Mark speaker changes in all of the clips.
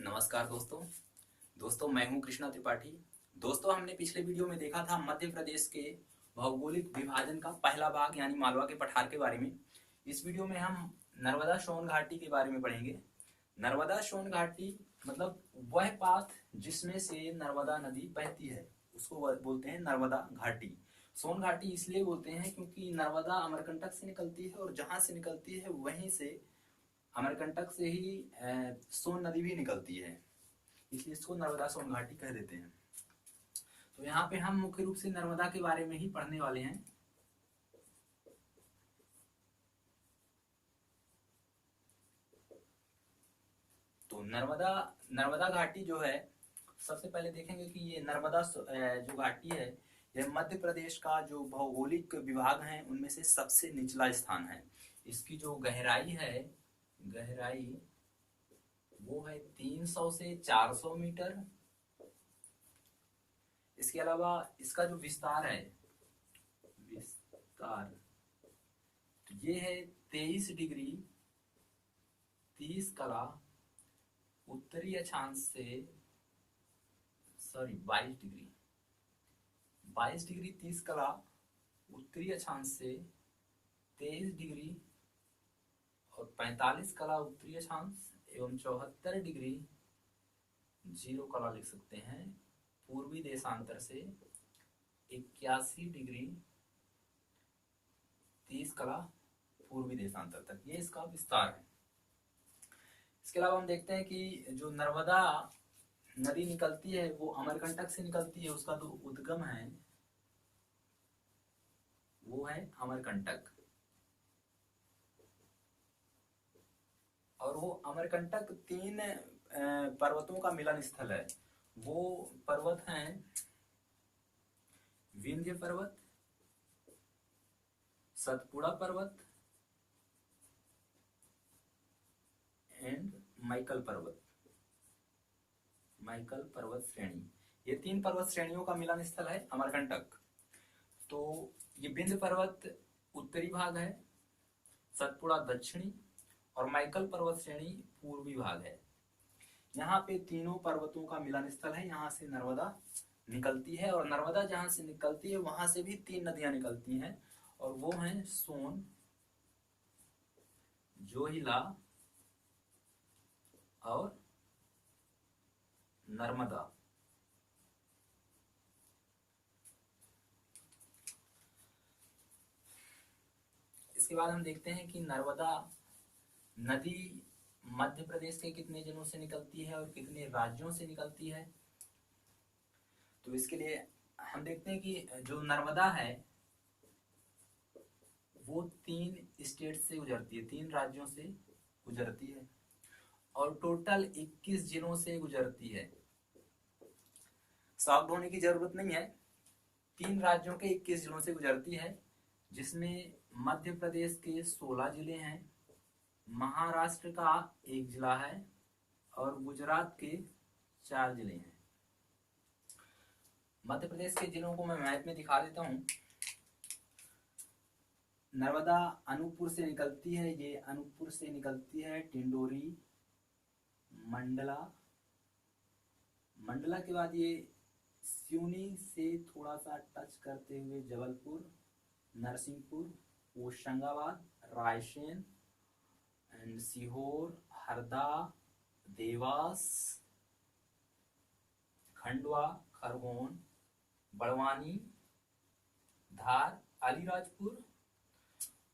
Speaker 1: नमस्कार दोस्तों मैं हूं कृष्णा त्रिपाठी। दोस्तों हमने पिछले वीडियो में देखा था मध्य प्रदेश के भौगोलिक विभाजन का पहला भाग यानी मालवा के पठार के बारे में। इस वीडियो में हम नर्मदा सोन घाटी के बारे में पढ़ेंगे। नर्मदा सोन घाटी मतलब वह पाथ जिसमें से नर्मदा नदी बहती है, उसको बोलते हैं नर्मदा घाटी। सोन घाटी इसलिए बोलते हैं क्योंकि नर्मदा अमरकंटक से निकलती है और जहां से निकलती है वहीं से अमरकंटक से ही सोन नदी भी निकलती है, इसलिए इसको नर्मदा सोन घाटी कह देते हैं। तो यहाँ पे हम मुख्य रूप से नर्मदा के बारे में ही पढ़ने वाले हैं। तो नर्मदा घाटी जो है, सबसे पहले देखेंगे कि ये नर्मदा जो घाटी है यह मध्य प्रदेश का जो भौगोलिक विभाग है उनमें से सबसे निचला स्थान है। इसकी जो गहराई वो है 300 से 400 मीटर। इसके अलावा इसका जो विस्तार तो ये है 23 डिग्री 30 कला उत्तरी अक्षांश से 22 डिग्री 30 कला उत्तरी अक्षांश से 23 डिग्री और 45 कला उत्तरी अक्षांश एवं 74 डिग्री 0 कला लिख सकते हैं पूर्वी देशांतर से 81 डिग्री 30 कला पूर्वी देशांतर तक, ये इसका विस्तार है। इसके अलावा हम देखते हैं कि जो नर्मदा नदी निकलती है वो अमरकंटक से निकलती है। उसका जो उद्गम है वो है अमरकंटक, और वो अमरकंटक 3 पर्वतों का मिलन स्थल है। वो पर्वत हैं विंध्य पर्वत, सतपुड़ा पर्वत एंड माइकल पर्वत श्रेणी। ये 3 पर्वत श्रेणियों का मिलन स्थल है अमरकंटक। तो ये विंध्य पर्वत उत्तरी भाग है, सतपुड़ा दक्षिणी और माइकल पर्वत श्रेणी पूर्वी भाग है। यहाँ पे तीनों पर्वतों का मिलन स्थल है, यहाँ से नर्मदा निकलती है और नर्मदा जहां से निकलती है वहां से भी 3 नदियां निकलती हैं और वो हैं सोन, जोहिला और नर्मदा। इसके बाद हम देखते हैं कि नर्मदा नदी मध्य प्रदेश के कितने जिलों से निकलती है और कितने राज्यों से निकलती है। तो इसके लिए हम देखते हैं कि जो नर्मदा है वो 3 स्टेट से गुजरती है, 3 राज्यों से गुजरती है और टोटल 21 जिलों से गुजरती है। शॉक्ड होने की जरूरत नहीं है, 3 राज्यों के 21 जिलों से गुजरती है, जिसमें मध्य प्रदेश के 16 जिले हैं, महाराष्ट्र का 1 जिला है और गुजरात के 4 जिले हैं। मध्य प्रदेश के जिलों को मैं मैप में दिखा देता हूं। नर्मदा अनूपपुर से निकलती है, ये अनूपपुर से निकलती है टिंडोरी, मंडला के बाद ये सिवनी से थोड़ा सा टच करते हुए जबलपुर, नरसिंहपुर, होशंगाबाद, रायसेन एंड सीहोर, हरदा, देवास, खंडवा, खरगोन, बड़वानी, धार, अलीराजपुर,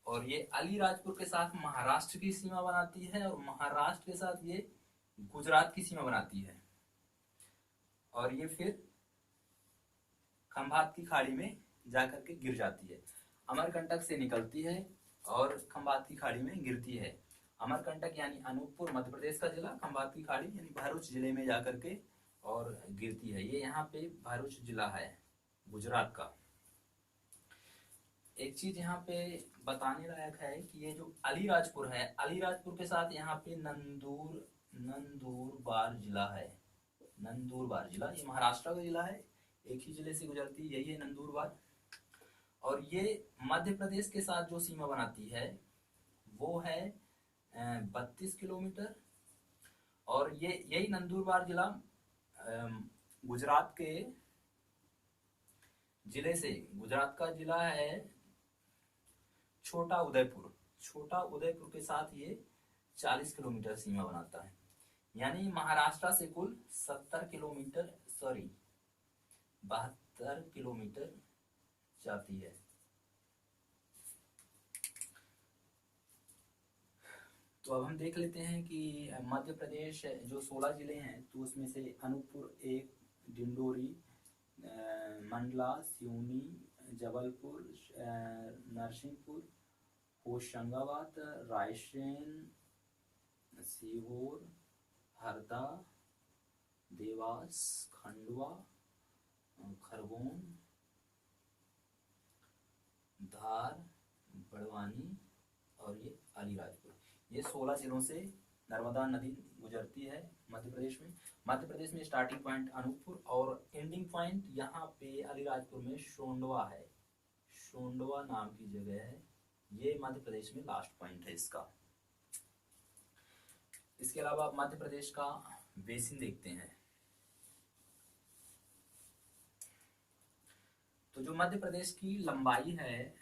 Speaker 1: और ये अलीराजपुर के साथ महाराष्ट्र की सीमा बनाती है और महाराष्ट्र के साथ ये गुजरात की सीमा बनाती है और ये फिर खंभात की खाड़ी में जाकर के गिर जाती है। अमरकंटक से निकलती है और खंभात की खाड़ी में गिरती है। अमरकंटक यानी अनूपपुर मध्य प्रदेश का जिला, खंभात की खाड़ी यानी भरूच जिले में जाकर के और गिरती है। ये यहाँ पे भरूच जिला है गुजरात का। एक चीज यहाँ पे बताने लायक है कि ये जो अलीराजपुर है, अलीराजपुर के साथ यहाँ पे नंदुरबार जिला है। नंदुरबार जिला ये महाराष्ट्र का जिला है, एक ही जिले से गुजरती यही है नंदुरबार। और ये मध्य प्रदेश के साथ जो सीमा बनाती है वो है 32 किलोमीटर और ये यही नंदुरबार जिला गुजरात के जिले से, गुजरात का जिला है छोटा उदयपुर, छोटा उदयपुर के साथ ये 40 किलोमीटर सीमा बनाता है। यानी महाराष्ट्र से कुल 70 किलोमीटर, सॉरी 72 किलोमीटर जाती है। तो अब हम देख लेते हैं कि मध्य प्रदेश जो 16 जिले हैं, तो उसमें से अनूपपुर एक, डिंडोरी, मंडला, सिवनी, जबलपुर, नरसिंहपुर, होशंगाबाद, रायसेन, सीहोर, हरदा, देवास, खंडवा, खरगोन, धार, बड़वानी और ये अलीराजपुर, ये 16 जिलों से नर्मदा नदी गुजरती है मध्य प्रदेश में। मध्य प्रदेश में स्टार्टिंग पॉइंट अनूपपुर और एंडिंग पॉइंट यहाँ पे अलीराजपुर में सोंडवा है, सोंडवा नाम की जगह है, ये मध्य प्रदेश में लास्ट पॉइंट है इसका। इसके अलावा मध्य प्रदेश का बेसिन देखते हैं। तो जो मध्य प्रदेश की लंबाई है,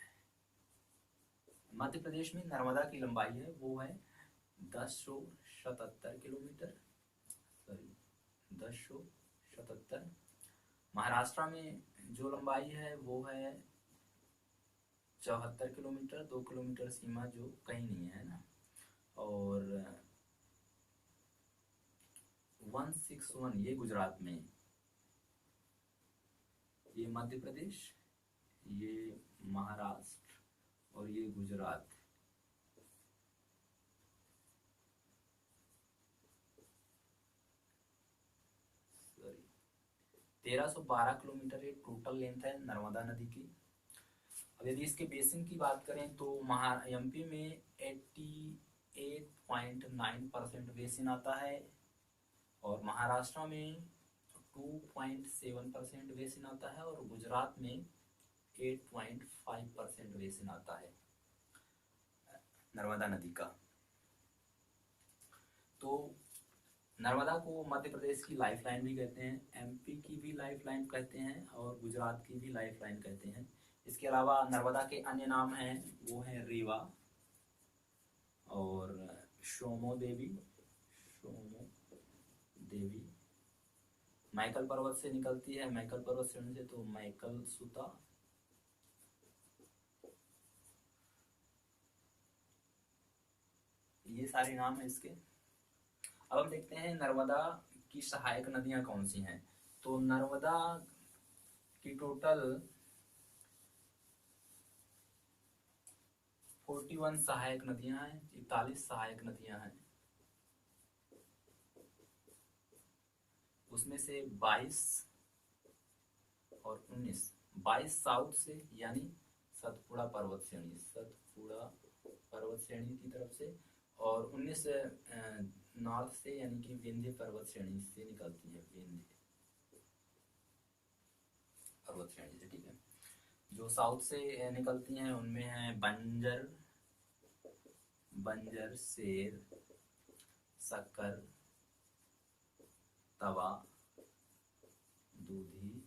Speaker 1: मध्य प्रदेश में नर्मदा की लंबाई है वो है 1077 किलोमीटर, सॉरी 1077। महाराष्ट्र में जो लंबाई है वो है 74 किलोमीटर, 2 किलोमीटर सीमा जो कहीं नहीं है ना। और 161 ये गुजरात में, ये मध्य प्रदेश, ये महाराष्ट्र और ये गुजरात। सॉरी 1312 किलोमीटर ये टोटल लेंथ है नर्मदा नदी की। अब यदि इसके बेसिन की बात करें तो एमपी में 88.9% बेसिन आता है और महाराष्ट्र में 2.7% बेसिन आता है और गुजरात में 8.5% बेसिन आता है नर्मदा नदी का। तो नर्मदा को मध्य प्रदेश की लाइफलाइन भी कहते हैं, एमपी की भी लाइफलाइन कहते हैं और गुजरात की भी लाइफलाइन कहते हैं। इसके अलावा नर्मदा के अन्य नाम हैं, वो हैं रीवा और सोमो देवी, सोमो देवी। माइकल पर्वत से निकलती है, माइकल पर्वत श्रेणी से, तो माइकल सुता। ये सारे नाम है इसके। अब हम देखते हैं नर्मदा की सहायक नदियां कौन सी हैं। तो नर्मदा की टोटल 41 सहायक नदियां हैं, 41 सहायक नदियां हैं। उसमें से 22 और 22 साउथ से यानी सतपुड़ा पर्वत श्रेणी, सतपुड़ा पर्वत श्रेणी की तरफ से, और 19 नॉर्थ से यानी कि विंध्य पर्वत श्रेणी से निकलती है, विंध्य पर्वत श्रेणी से। ठीक है, जो साउथ से निकलती हैं उनमें है बंजर, बंजर, शेर, सक्कर, तवा, दूधी,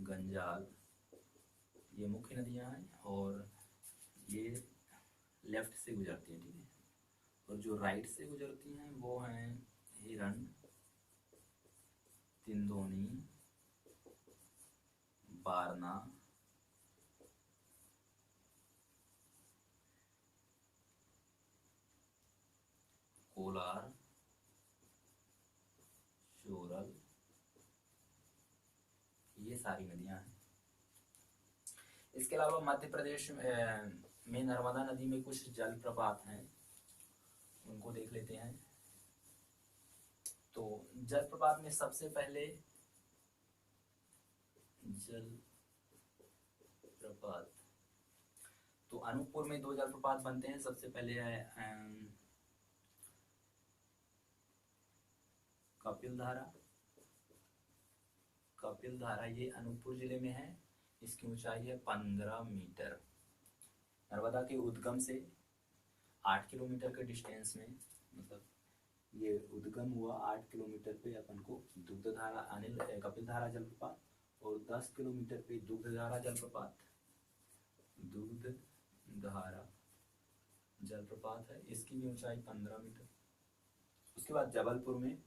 Speaker 1: गंजाल, ये मुख्य नदियां हैं और ये लेफ्ट से गुजरती हैं। ठीक है, और जो राइट से गुजरती हैं वो हैं हिरण, तिंदोनी, बारना, कोलार, चोरल, ये सारी नदियां हैं। इसके अलावा मध्य प्रदेश में नर्मदा नदी में कुछ जलप्रपात हैं, उनको देख लेते हैं। तो जलप्रपात में सबसे पहले जलप्रपात, तो अनूपपुर में 2 जलप्रपात बनते हैं। सबसे पहले है कपिल धारा, कपिल धारा ये अनूपपुर जिले में है, इसकी ऊंचाई है 15 मीटर। नर्मदा के उद्गम से 8 किलोमीटर के डिस्टेंस में, मतलब ये उद्गम हुआ 8 किलोमीटर पे अपन को दुग्धधारा अनिल कपिलधारा जलप्रपात, और 10 किलोमीटर पे दुग्धधारा जलप्रपात, दुग्धधारा जलप्रपात है, इसकी भी ऊंचाई 15 मीटर। उसके बाद जबलपुर में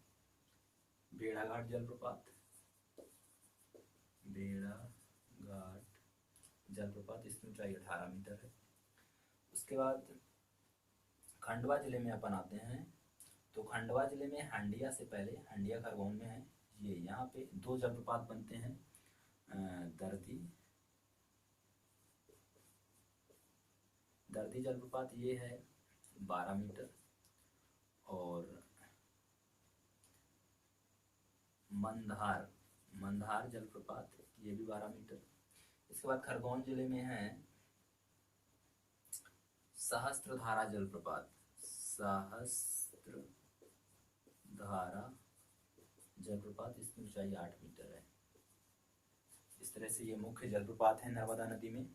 Speaker 1: भेड़ाघाट जलप्रपात, भेड़ाघाट जलप्रपात, इसकी ऊंचाई 18 मीटर है। उसके बाद खंडवा जिले में अपन आते हैं, तो खंडवा जिले में हंडिया से पहले, हंडिया खरगोन में है ये, यहाँ पे 2 जलप्रपात बनते हैं, दर्दी जलप्रपात ये है 12 मीटर, और मंधार जलप्रपात ये भी 12 मीटर। इसके बाद खरगोन जिले में है सहस्त्रधारा जलप्रपात, सहस्त्रधारा जलप्रपात, इसकी ऊंचाई 8 मीटर है। इस तरह से ये मुख्य जलप्रपात है नर्मदा नदी में।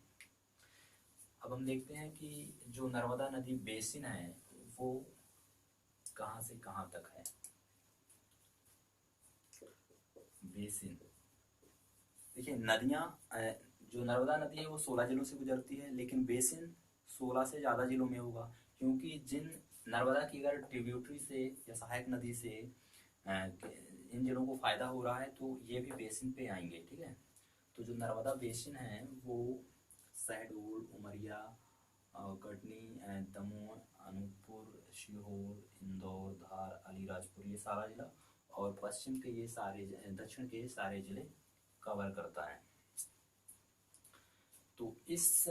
Speaker 1: अब हम देखते हैं कि जो नर्मदा नदी बेसिन है वो कहाँ से कहाँ तक है। बेसिन देखिए, नदियाँ जो नर्मदा नदी है वो 16 जिलों से गुजरती है, लेकिन बेसिन 16 से ज़्यादा जिलों में होगा, क्योंकि जिन नर्मदा की अगर ट्रिब्यूटरी से या सहायक नदी से इन जिलों को फायदा हो रहा है तो ये भी बेसिन पे आएंगे, ठीक है। तो जो नर्मदा बेसिन है वो शहडोल, उमरिया, कटनी, दमोह, अनूपपुर, सीहोर, इंदौर, धार, अलीराजपुर, ये सारा जिला, और पश्चिम के ये सारे, दक्षिण के सारे जिले कवर करता है। तो इस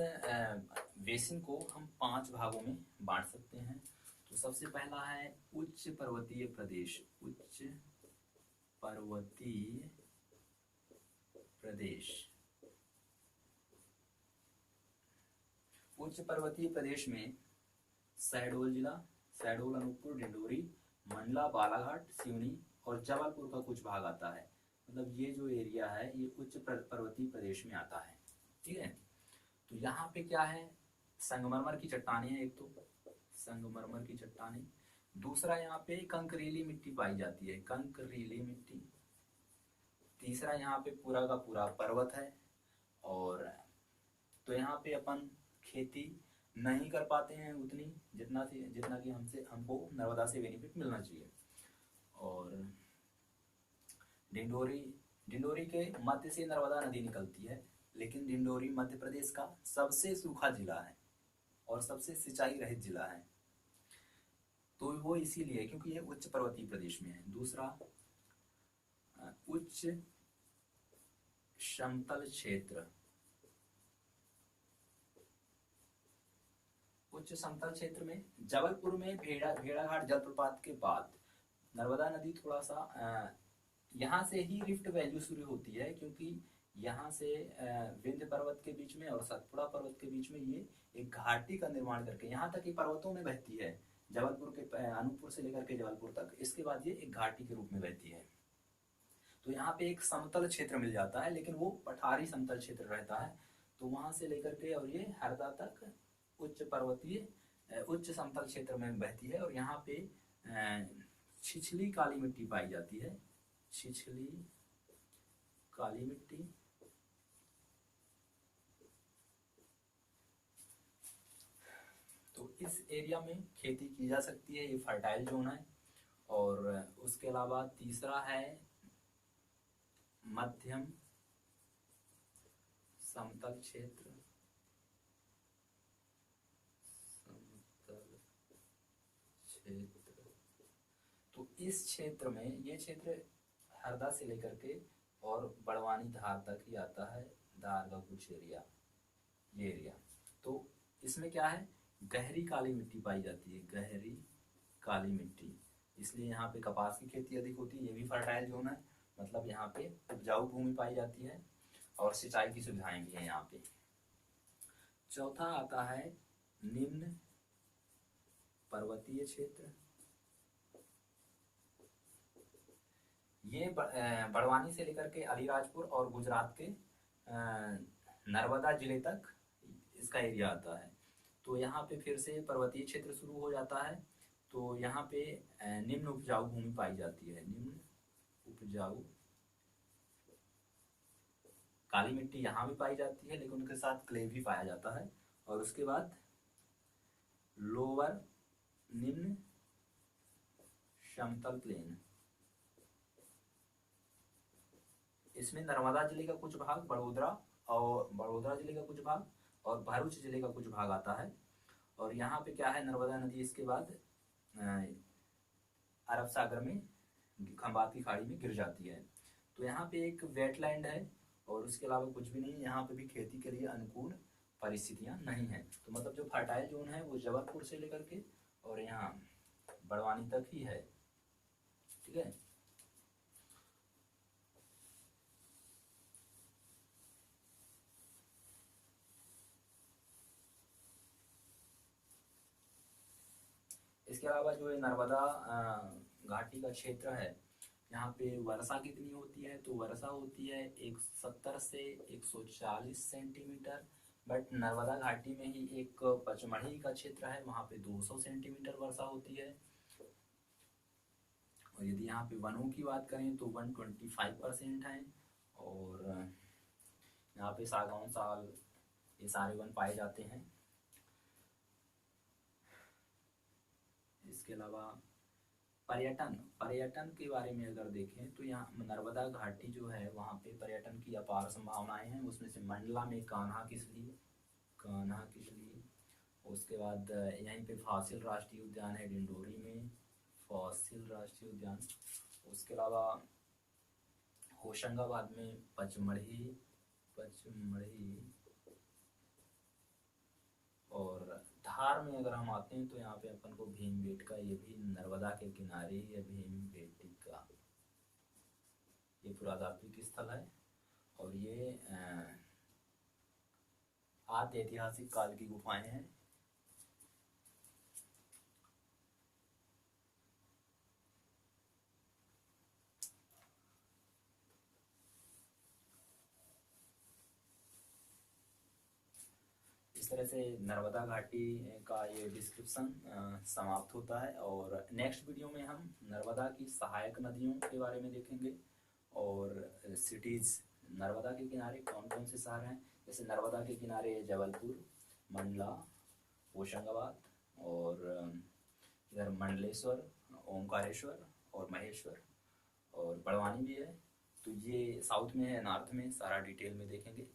Speaker 1: बेसिन को हम 5 भागों में बांट सकते हैं। तो सबसे पहला है उच्च पर्वतीय प्रदेश, उच्च पर्वतीय प्रदेश। उच्च पर्वतीय प्रदेश में शहडोल जिला, शहडोल, अनूपपुर, डिंडोरी, मंडला, बालाघाट, सिवनी और जबलपुर का कुछ भाग आता है। मतलब ये जो एरिया है ये उच्च पर्वतीय प्रदेश में आता है, ठीक है। तो यहाँ पे क्या है, संगमरमर की चट्टानें हैं, एक तो संगमरमर की चट्टानें, दूसरा यहाँ पे कंकरीली मिट्टी पाई जाती है, कंकरीली मिट्टी, तीसरा यहाँ पे पूरा का पूरा पर्वत है। और तो यहाँ पे अपन खेती नहीं कर पाते हैं उतनी जितना कि हमको नर्मदा से बेनिफिट मिलना चाहिए। और डिंडोरी के मध्य से नर्मदा नदी निकलती है, लेकिन डिंडोरी मध्य प्रदेश का सबसे सूखा जिला है और सबसे सिंचाई रहित जिला है, तो वो इसीलिए क्योंकि ये उच्च पर्वतीय प्रदेश में है। दूसरा, उच्च समतल क्षेत्र, उच्च समतल क्षेत्र में जबलपुर में भेड़ाघाट जलप्रपात के बाद नर्मदा नदी थोड़ा सा यहाँ से ही रिफ्ट वैल्यू शुरू होती है, क्योंकि यहाँ से विंध्य पर्वत के बीच में और सतपुड़ा पर्वत के बीच में ये एक घाटी का निर्माण करके यहाँ तक ही पर्वतों में बहती है, जबलपुर के अनूपपुर से लेकर के जबलपुर तक। इसके बाद ये एक घाटी के रूप में बहती है। तो यहाँ पे एक समतल क्षेत्र मिल जाता है, लेकिन वो पठारी समतल क्षेत्र रहता है। तो वहां से लेकर के और ये हरदा तक उच्च समतल क्षेत्र में बहती है। और यहाँ पे छिछली काली मिट्टी पाई जाती है, छिछली काली मिट्टी। तो इस एरिया में खेती की जा सकती है, ये फर्टाइल जोन है। और उसके अलावा तीसरा है मध्यम समतल क्षेत्र, तो इस क्षेत्र में, ये क्षेत्र हरदा से लेकर के और बड़वानी धार तक ही आता है, धार का कुछ एरिया, ये एरिया। तो इसमें क्या है, गहरी काली मिट्टी पाई जाती है, गहरी काली मिट्टी, इसलिए यहाँ पे कपास की खेती अधिक होती है। ये भी फर्टाइल जोन है, मतलब यहाँ पे उपजाऊ भूमि पाई जाती है और सिंचाई की सुविधाएं भी हैं यहाँ पे। चौथा आता है निम्न पर्वतीय क्षेत्र। ये बड़वानी से लेकर के अलीराजपुर और गुजरात के नर्मदा जिले तक इसका एरिया आता है। तो यहाँ पे फिर से पर्वतीय क्षेत्र शुरू हो जाता है। तो यहाँ पे निम्न उपजाऊ भूमि पाई जाती है। निम्न उपजाऊ काली मिट्टी यहाँ भी पाई जाती है, लेकिन उनके साथ क्ले भी पाया जाता है। और उसके बाद लोअर निम्न समतल प्लेन, इसमें नर्मदा जिले का कुछ भाग, बड़ोदरा जिले का कुछ भाग और भरूच जिले का कुछ भाग आता है। और यहाँ पे क्या है, नर्मदा नदी इसके बाद अरब सागर में खंबात की खाड़ी में गिर जाती है। तो यहाँ पे एक वेटलैंड है और उसके अलावा कुछ भी नहीं। यहाँ पे भी खेती के लिए अनुकूल परिस्थितियाँ नहीं है। तो मतलब जो फर्टाइल जोन है वो जबलपुर से लेकर के और यहाँ बड़वानी तक ही है। ठीक है। इसके अलावा जो है नर्मदा घाटी का क्षेत्र है, यहाँ पे वर्षा कितनी होती है, तो वर्षा होती है 170 से 140 सेंटीमीटर। बट नर्मदा घाटी में ही एक पचमढ़ी का क्षेत्र है, वहाँ पे 200 सेंटीमीटर वर्षा होती है। और यदि यहाँ पे वनों की बात करें तो 125% है। और यहाँ पे सागौन, साल, ये सारे वन पाए जाते हैं। इसके अलावा पर्यटन के बारे में अगर देखें तो यहाँ नर्मदा घाटी जो है वहाँ पे पर्यटन की अपार संभावनाएं हैं। उसमें से मंडला में कान्हा किसली, उसके बाद यहीं पे फासिल राष्ट्रीय उद्यान है डिंडोरी में, फासिल राष्ट्रीय उद्यान। उसके अलावा होशंगाबाद में पचमढ़ी, और धार में अगर हम आते हैं तो यहाँ पे अपन को भीमबेटका, ये भी नर्मदा के किनारे ही है भीमबेटका। ये पुरातात्विक स्थल है और ये आद्य ऐतिहासिक काल की गुफाएं हैं। इस तरह से नर्मदा घाटी का ये डिस्क्रिप्शन समाप्त होता है। और नेक्स्ट वीडियो में हम नर्मदा की सहायक नदियों के बारे में देखेंगे और सिटीज़, नर्मदा के किनारे कौन कौन से शहर हैं। जैसे नर्मदा के किनारे जबलपुर, मंडला, होशंगाबाद और इधर मंडलेश्वर, ओंकारेश्वर और महेश्वर और बड़वानी भी है। तो ये साउथ में है, नॉर्थ में, सारा डिटेल में देखेंगे।